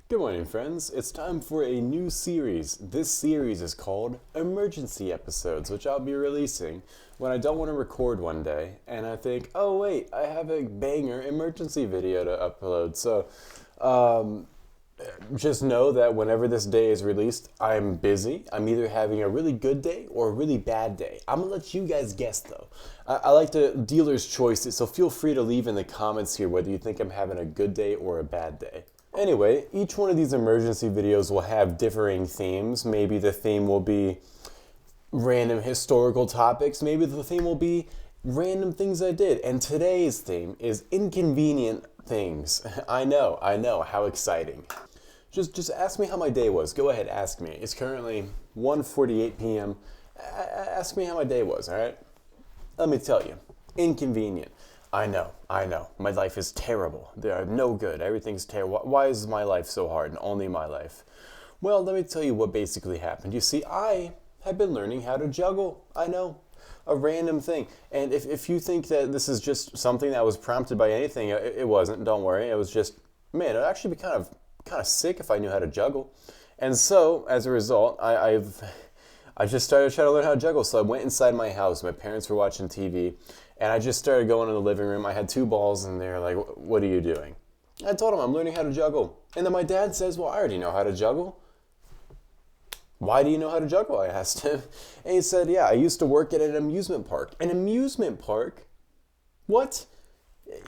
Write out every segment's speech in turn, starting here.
Good morning, friends. It's time for a new series. This series is called Emergency Episodes, which I'll be releasing when I don't want to record one day and I think, oh wait, I have a banger emergency video to upload. So just know that whenever this day is released, I'm busy. I'm either having a really good day or a really bad day. I'm going to let you guys guess though. I like the dealer's choices, so feel free to leave in the comments here whether you think I'm having a good day or a bad day. Anyway, each one of these emergency videos will have differing themes. Maybe the theme will be random historical topics. Maybe the theme will be random things I did. And today's theme is inconvenient things. I know, how exciting. Just ask me how my day was. Go ahead, ask me. It's currently 1:48 p.m. Ask me how my day was, all right? Let me tell you, inconvenient. I know. My life is terrible. They are no good. Everything's terrible. Why is my life so hard and only my life? Well, let me tell you what basically happened. You see, I have been learning how to juggle. I know. A random thing. And if you think that this is just something that was prompted by anything, it wasn't. Don't worry. It was just, man, it'd actually be kind of sick if I knew how to juggle. And so, as a result, I just started trying to learn how to juggle. So I went inside my house. My parents were watching TV. And I just started going in the living room. I had two balls, and they were like, what are you doing? I told them I'm learning how to juggle. And then my dad says, well, I already know how to juggle. Why do you know how to juggle? I asked him. And he said, yeah, I used to work at an amusement park. An amusement park? What?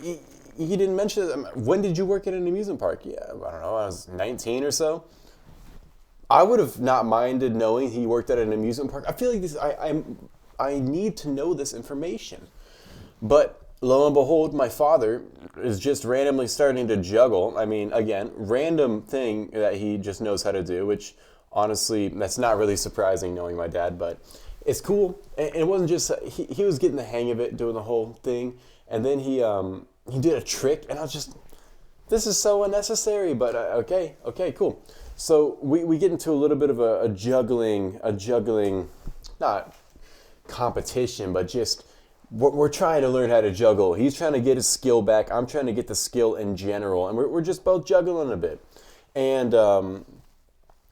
He didn't mention it. When did you work at an amusement park? Yeah, I don't know. I was 19 or so. I would have not minded knowing he worked at an amusement park. I feel like this. I need to know this information. But lo and behold, my father is just randomly starting to juggle. I mean, again, random thing that he just knows how to do, which honestly, that's not really surprising knowing my dad, but it's cool. And it wasn't just, he was getting the hang of it, doing the whole thing. And then he did a trick, and I was just, this is so unnecessary, but okay, cool. So we get into a little bit of a juggling, not competition, but just, we're trying to learn how to juggle. He's trying to get his skill back. I'm trying to get the skill in general. And we're just both juggling a bit. And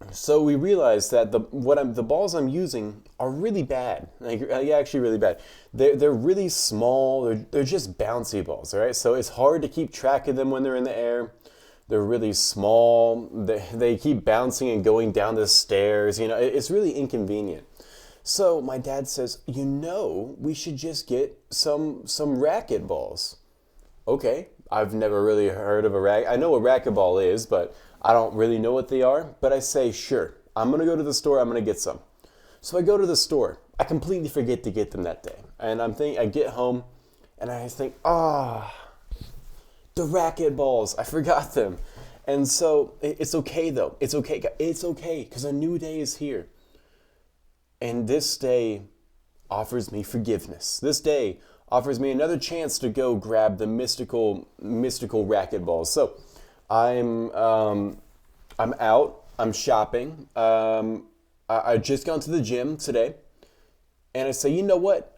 so we realized that the balls I'm using are really bad. Like actually really bad. They're really small. They're just bouncy balls, all right? So it's hard to keep track of them when they're in the air. They're really small. They keep bouncing and going down the stairs. You know, it's really inconvenient. So my dad says, we should just get some racket balls. Okay, I've never really heard of a racket. I know what racket ball is, but I don't really know what they are. But I say, sure, I'm going to go to the store. I'm going to get some. So I go to the store. I completely forget to get them that day. And I get home and I think, the racket balls. I forgot them. And so it's okay though. It's okay because a new day is here. And this day offers me forgiveness. This day offers me another chance to go grab the mystical racket balls. So I'm out. I'm shopping. I just gone to the gym today, and I say, you know what?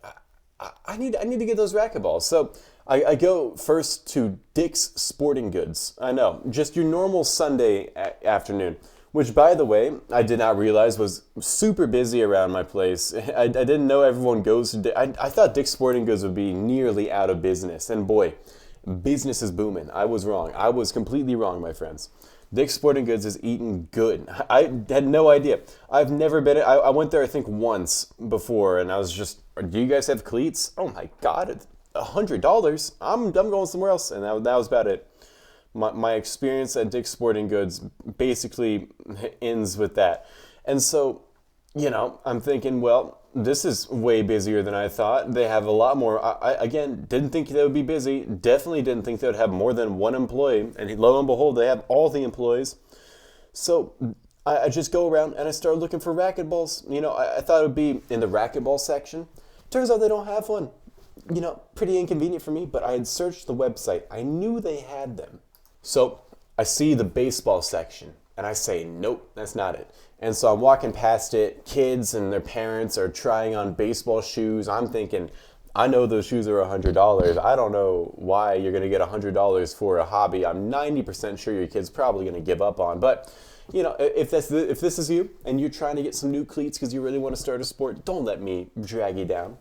I need to get those racket balls. So I go first to Dick's Sporting Goods. I know, just your normal Sunday afternoon. Which, by the way, I did not realize was super busy around my place. I didn't know everyone goes to I thought Dick's Sporting Goods would be nearly out of business. And boy, business is booming. I was wrong. I was completely wrong, my friends. Dick's Sporting Goods is eating good. I had no idea. I've never been. I went there, I think, once before, and I was just, do you guys have cleats? Oh my God, $100. I'm going somewhere else. And that was about it. My experience at Dick's Sporting Goods basically ends with that. And so, I'm thinking, well, this is way busier than I thought. They have a lot more. I again, didn't think they would be busy. Definitely didn't think they would have more than one employee. And lo and behold, they have all the employees. So I just go around and I start looking for racquetballs. I thought it would be in the racquetball section. Turns out they don't have one. Pretty inconvenient for me, but I had searched the website. I knew they had them. So I see the baseball section and I say, nope, that's not it. And so I'm walking past it. Kids and their parents are trying on baseball shoes. I'm thinking, I know those shoes are $100. I don't know why you're going to get $100 for a hobby I'm 90% sure your kid's probably going to give up on. But, if if this is you and you're trying to get some new cleats because you really want to start a sport, don't let me drag you down.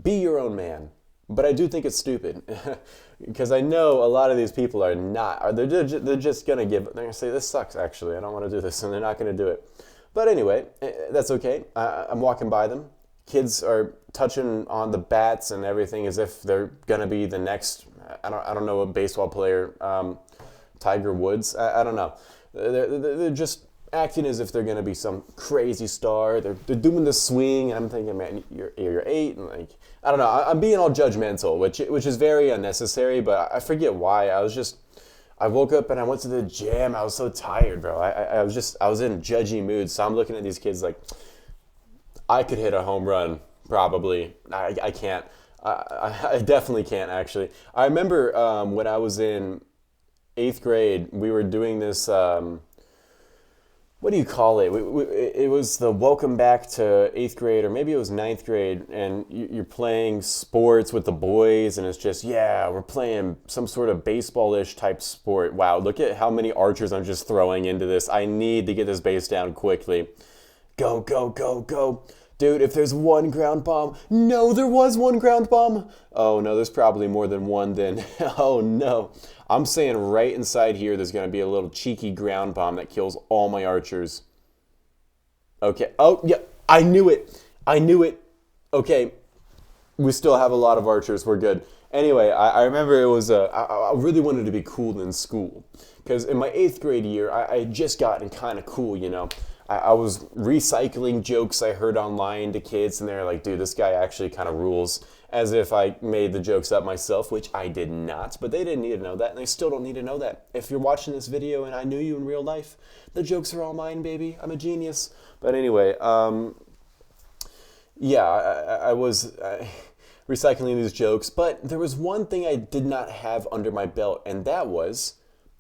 Be your own man. But I do think it's stupid because I know a lot of these people are not. They're just going to they're going to say, this sucks, actually. I don't want to do this. And they're not going to do it. But anyway, that's okay. I'm walking by them. Kids are touching on the bats and everything as if they're going to be the next, I don't know, a baseball player, Tiger Woods. I don't know. They're just acting as if they're going to be some crazy star. They're doing the swing, and I'm thinking, man, you're 8, and like, I don't know. I'm being all judgmental, which is very unnecessary, but I forget why. I woke up and I went to the gym. I was so tired, bro. I was in a judgy mood, so I'm looking at these kids like, I could hit a home run, probably. I can't. I definitely can't, actually. I remember when I was in 8th grade, we were doing this, what do you call it? It was the welcome back to 8th grade, or maybe it was 9th grade, and you're playing sports with the boys, and it's just, yeah, we're playing some sort of baseball-ish type sport. Wow, look at how many archers I'm just throwing into this. I need to get this base down quickly. Go, go, go, go. Dude, if there's one ground bomb. No, there was one ground bomb. Oh, no, there's probably more than one then. Oh, no. I'm saying right inside here, there's going to be a little cheeky ground bomb that kills all my archers. Okay. Oh, yeah. I knew it. I knew it. Okay. We still have a lot of archers. We're good. Anyway, I remember it was I really wanted to be cool in school. Because in my 8th grade year, I had just gotten kind of cool, I was recycling jokes I heard online to kids, and they're like, dude, this guy actually kind of rules, as if I made the jokes up myself, which I did not. But they didn't need to know that, and they still don't need to know that. If you're watching this video and I knew you in real life, the jokes are all mine, baby. I'm a genius. But anyway, yeah, I was recycling these jokes, but there was one thing I did not have under my belt, and that was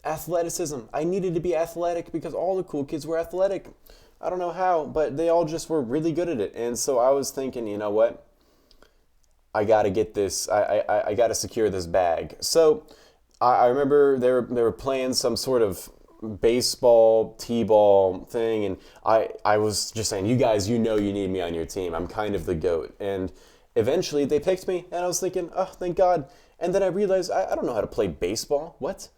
athleticism. I needed to be athletic because all the cool kids were athletic. I don't know how, but they all just were really good at it. And so I was thinking, you know what? I got to get this. I got to secure this bag. So I remember they were playing some sort of baseball, t-ball thing, and I was just saying, you guys, you need me on your team. I'm kind of the GOAT. And eventually they picked me, and I was thinking, oh, thank God. And then I realized I don't know how to play baseball. What?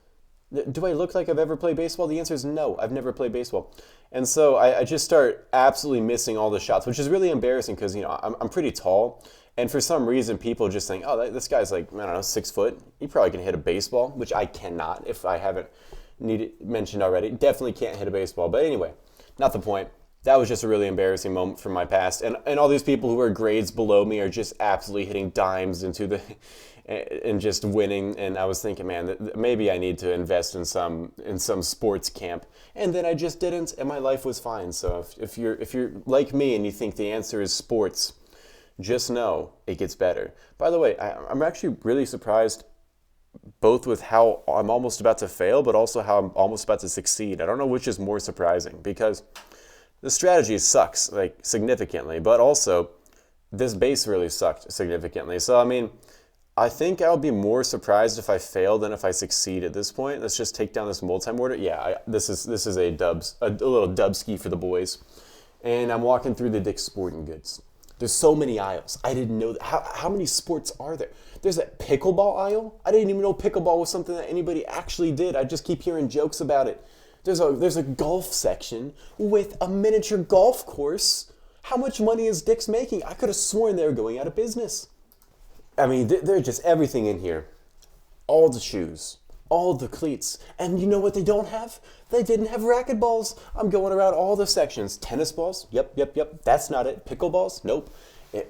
Do I look like I've ever played baseball? The answer is no, I've never played baseball. And so I just start absolutely missing all the shots, which is really embarrassing because, I'm pretty tall. And for some reason, people just think, oh, this guy's like, I don't know, 6 foot. He probably can hit a baseball, which I cannot, if I haven't mentioned already. Definitely can't hit a baseball. But anyway, not the point. That was just a really embarrassing moment from my past. And all these people who are grades below me are just absolutely hitting dimes into the... and just winning, and I was thinking, man, maybe I need to invest in some sports camp, and then I just didn't, and my life was fine. So if you're like me and you think the answer is sports, just know it gets better. By the way, I'm actually really surprised, both with how I'm almost about to fail, but also how I'm almost about to succeed. I don't know which is more surprising, because the strategy sucks like significantly, but also this base really sucked significantly. So I mean, I think I'll be more surprised if I fail than if I succeed at this point. Let's just take down this multi-mortar. Yeah, this is a little dubski for the boys. And I'm walking through the Dick's Sporting Goods. There's so many aisles. I didn't know that. How many sports are there? There's a pickleball aisle. I didn't even know pickleball was something that anybody actually did. I just keep hearing jokes about it. There's a golf section with a miniature golf course. How much money is Dick's making? I could have sworn they were going out of business. I mean, there's just everything in here. All the shoes, all the cleats. And you know what they don't have? They didn't have racquetballs. I'm going around all the sections. Tennis balls? Yep. That's not it. Pickleballs? Nope.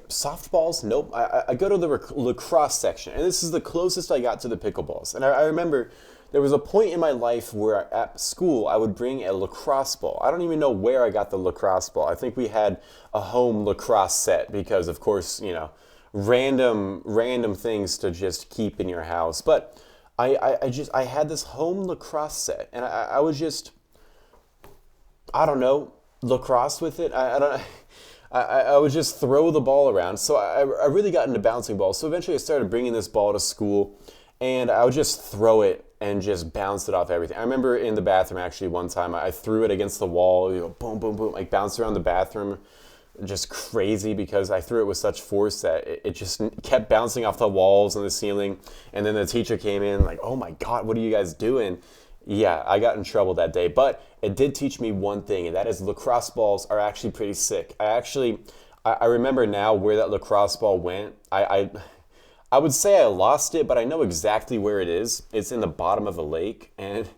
Softballs? Nope. I go to the lacrosse section, and this is the closest I got to the pickleballs. And I remember there was a point in my life where at school I would bring a lacrosse ball. I don't even know where I got the lacrosse ball. I think we had a home lacrosse set because, of course, random things to just keep in your house. But I had this home lacrosse set, and I was just, I don't know, lacrosse with it. I would just throw the ball around. So I really got into bouncing balls. So eventually I started bringing this ball to school, and I would just throw it and just bounce it off everything. I remember in the bathroom actually one time I threw it against the wall, boom, boom, boom, like bounced around the bathroom, just crazy because I threw it with such force that it just kept bouncing off the walls and the ceiling. And then the teacher came in like, oh my God, what are you guys doing? Yeah, I got in trouble that day, but it did teach me one thing, and that is lacrosse balls are actually pretty sick. I remember now where that lacrosse ball went. I would say I lost it, but I know exactly where it is. It's in the bottom of a lake, and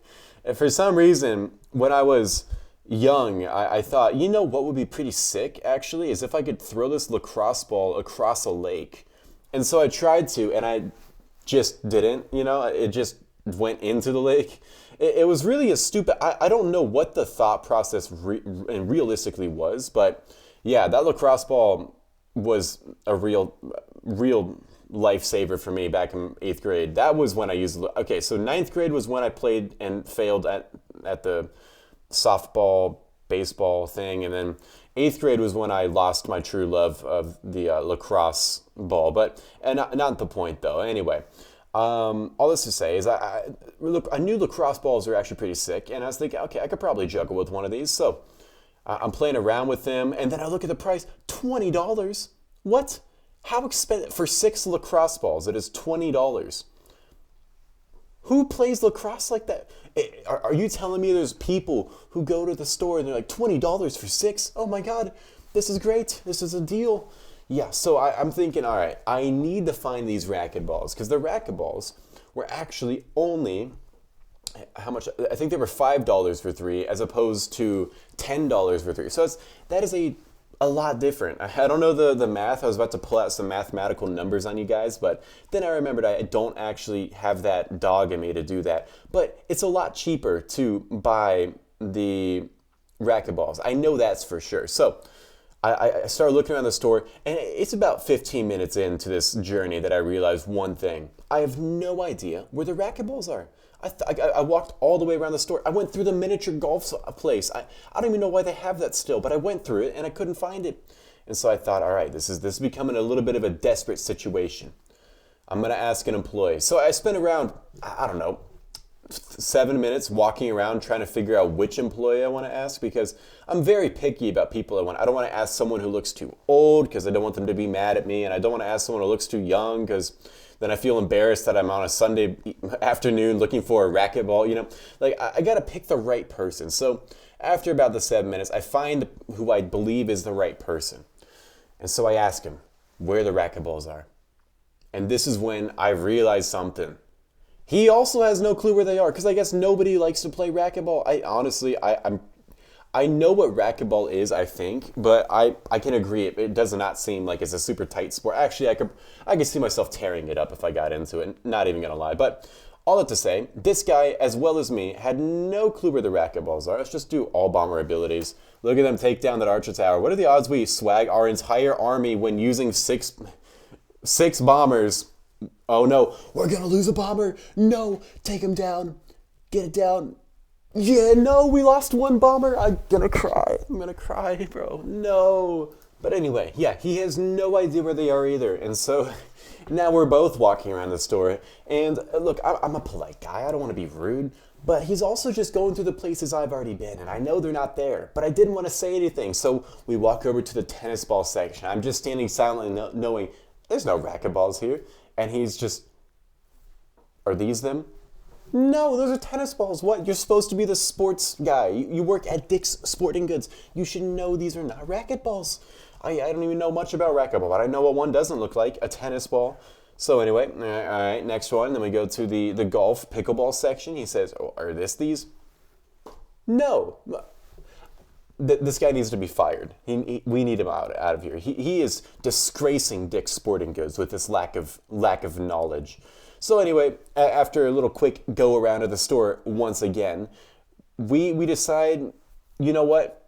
for some reason, when I was young, I thought, you know what would be pretty sick, actually, is if I could throw this lacrosse ball across a lake. And so I tried to, and I just didn't, it just went into the lake. It was really a stupid, I don't know what the thought process and realistically was, but yeah, that lacrosse ball was a real lifesaver for me back in 8th grade. That was when I used, okay, so 9th grade was when I played and failed at the softball, baseball thing, and then 8th grade was when I lost my true love of the lacrosse ball, but and not the point though. Anyway, all this to say is I knew lacrosse balls are actually pretty sick, and I was thinking, okay, I could probably juggle with one of these, so I'm playing around with them, and then I look at the price, $20. What? How expensive? For 6 lacrosse balls, it is $20. Who plays lacrosse like that? Are you telling me there's people who go to the store and they're like, $20 for 6? Oh my God, this is great. This is a deal. Yeah, so I'm thinking, all right, I need to find these racquetballs because the racquetballs were actually only, how much? I think they were $5 for 3 as opposed to $10 for 3. So that is a lot different. I don't know the math. I was about to pull out some mathematical numbers on you guys, but then I remembered I don't actually have that dog in me to do that. But it's a lot cheaper to buy the racquetballs. I know that's for sure. So I started looking around the store, and it's about 15 minutes into this journey that I realized one thing. I have no idea where the racquetballs are. I walked all the way around the store. I went through the miniature golf place. I don't even know why they have that still, but I went through it and I couldn't find it. And so I thought, all right, this is becoming a little bit of a desperate situation. I'm going to ask an employee. So I spent around, I don't know, 7 minutes walking around trying to figure out which employee I want to ask because I'm very picky about people I want. I don't want to ask someone who looks too old because I don't want them to be mad at me, and I don't want to ask someone who looks too young because then I feel embarrassed that I'm on a Sunday afternoon looking for a racquetball, Like, I got to pick the right person. So after about the 7 minutes, I find who I believe is the right person. And so I ask him where the racquetballs are. And this is when I realized something. He also has no clue where they are because I guess nobody likes to play racquetball. I know what racquetball is, I think, but I can agree it does not seem like it's a super tight sport. Actually, I could see myself tearing it up if I got into it, not even gonna lie. But all that to say, this guy, as well as me, had no clue where the racquetballs are. Let's just do all bomber abilities. Look at them take down that Archer Tower. What are the odds we swag our entire army when using six bombers? Oh no, we're gonna lose a bomber. No, take him down. Get it down. Yeah, no, we lost one bomber. I'm gonna cry, bro. No. But anyway, yeah, he has no idea where they are either. And so now we're both walking around the store. And look, I'm a polite guy. I don't want to be rude. But he's also just going through the places I've already been. And I know they're not there. But I didn't want to say anything. So we walk over to the tennis ball section. I'm just standing silently knowing there's no racquetballs here. And he's just, are these them? No, those are tennis balls. What? You're supposed to be the sports guy. You work at Dick's Sporting Goods. You should know these are not racquetballs. I don't even know much about racquetball, but I know what one doesn't look like, a tennis ball. So anyway, all right, next one. Then we go to the golf pickleball section. He says, oh, are these? No. This guy needs to be fired. We need him out of here. He is disgracing Dick's Sporting Goods with this lack of knowledge. So anyway, after a little quick go around of the store once again, we decide, you know what?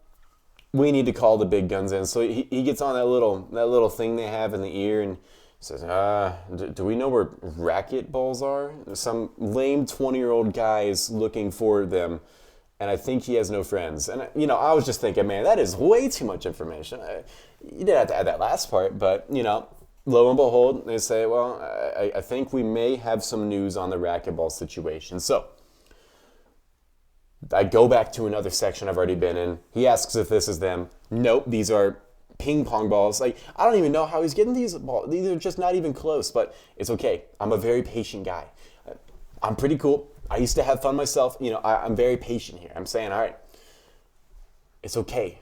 We need to call the big guns in. So he gets on that little thing they have in the ear and says, do we know where racquetballs are? Some lame 20-year-old guy is looking for them. and I think he has no friends. And, I was just thinking, man, that is way too much information. You didn't have to add that last part, but, lo and behold, they say, well, I think we may have some news on the racquetball situation. So I go back to another section I've already been in. He asks if this is them. Nope, these are ping pong balls. Like, I don't even know how he's getting these balls. These are just not even close, but it's okay. I'm a very patient guy. I'm pretty cool. I used to have fun myself. I'm very patient here. I'm saying, all right, it's okay.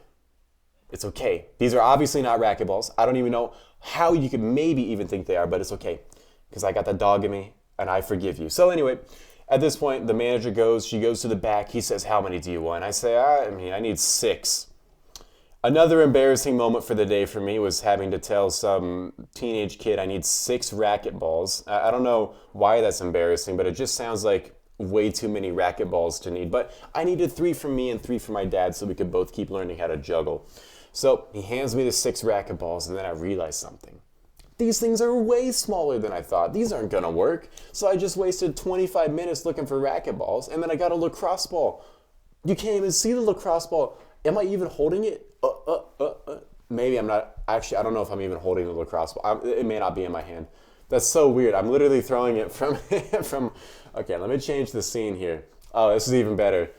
It's okay. These are obviously not racquetballs. I don't even know how you could maybe even think they are, but it's okay because I got that dog in me and I forgive you. So anyway, at this point, the manager she goes to the back. He says, how many do you want? I say, I need 6. Another embarrassing moment for the day for me was having to tell some teenage kid I need 6 racquetballs. I don't know why that's embarrassing, but it just sounds like way too many racquetballs to need. But I needed 3 for me and 3 for my dad so we could both keep learning how to juggle. So he hands me the 6 racquetballs, and then I realized something. These things are way smaller than I thought. These aren't gonna work. So I just wasted 25 minutes looking for racquetballs, and then I got a lacrosse ball. You can't even see the lacrosse ball. Am I even holding it? Maybe I'm not. Actually, I don't know if I'm even holding the lacrosse ball. It may not be in my hand. That's so weird. I'm literally throwing it from Okay, let me change the scene here. Oh, this is even better.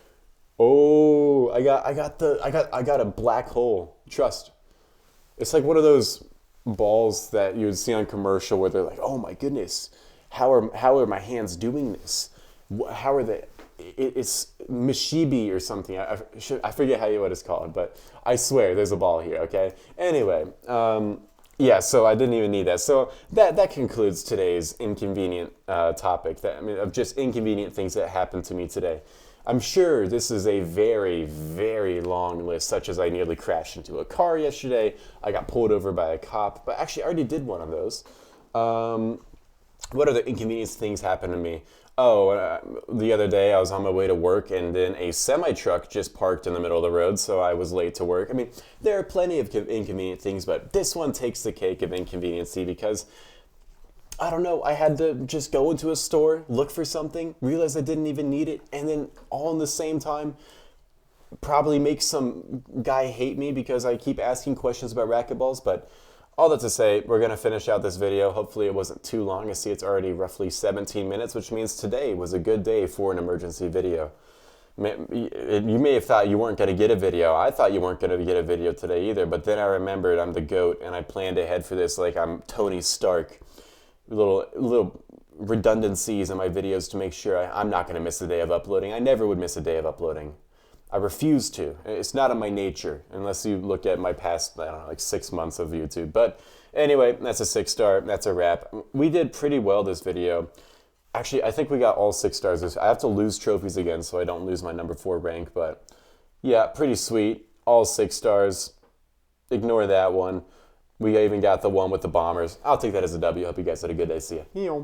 Oh, I got a black hole. Trust. It's like one of those balls that you would see on commercial where they're like, "Oh my goodness, how are my hands doing this? How are they?" It's Mishibi or something. I forget what it's called, but I swear there's a ball here, okay? Anyway, yeah, so I didn't even need that. So that concludes today's inconvenient topic, of just inconvenient things that happened to me today. I'm sure this is a very, very long list, such as I nearly crashed into a car yesterday. I got pulled over by a cop, but actually I already did one of those. What other inconvenience things happened to me? The other day I was on my way to work and then a semi-truck just parked in the middle of the road, so I was late to work. There are plenty of inconvenient things, but this one takes the cake of inconveniency because, I don't know, I had to just go into a store, look for something, realize I didn't even need it, and then all in the same time probably make some guy hate me because I keep asking questions about racquetballs, but all that to say, we're going to finish out this video. Hopefully it wasn't too long. I see it's already roughly 17 minutes, which means today was a good day for an emergency video. You may have thought you weren't going to get a video. I thought you weren't going to get a video today either, but then I remembered I'm the GOAT and I planned ahead for this like I'm Tony Stark. Little redundancies in my videos to make sure I'm not going to miss a day of uploading. I never would miss a day of uploading. I refuse to. It's not in my nature, unless you look at my past, 6 months of YouTube. But anyway, that's a 6-star. That's a wrap. We did pretty well this video. Actually, I think we got all 6 stars. I have to lose trophies again so I don't lose my number 4 rank. But yeah, pretty sweet. All 6 stars. Ignore that one. We even got the one with the bombers. I'll take that as a W. Hope you guys had a good day. See ya.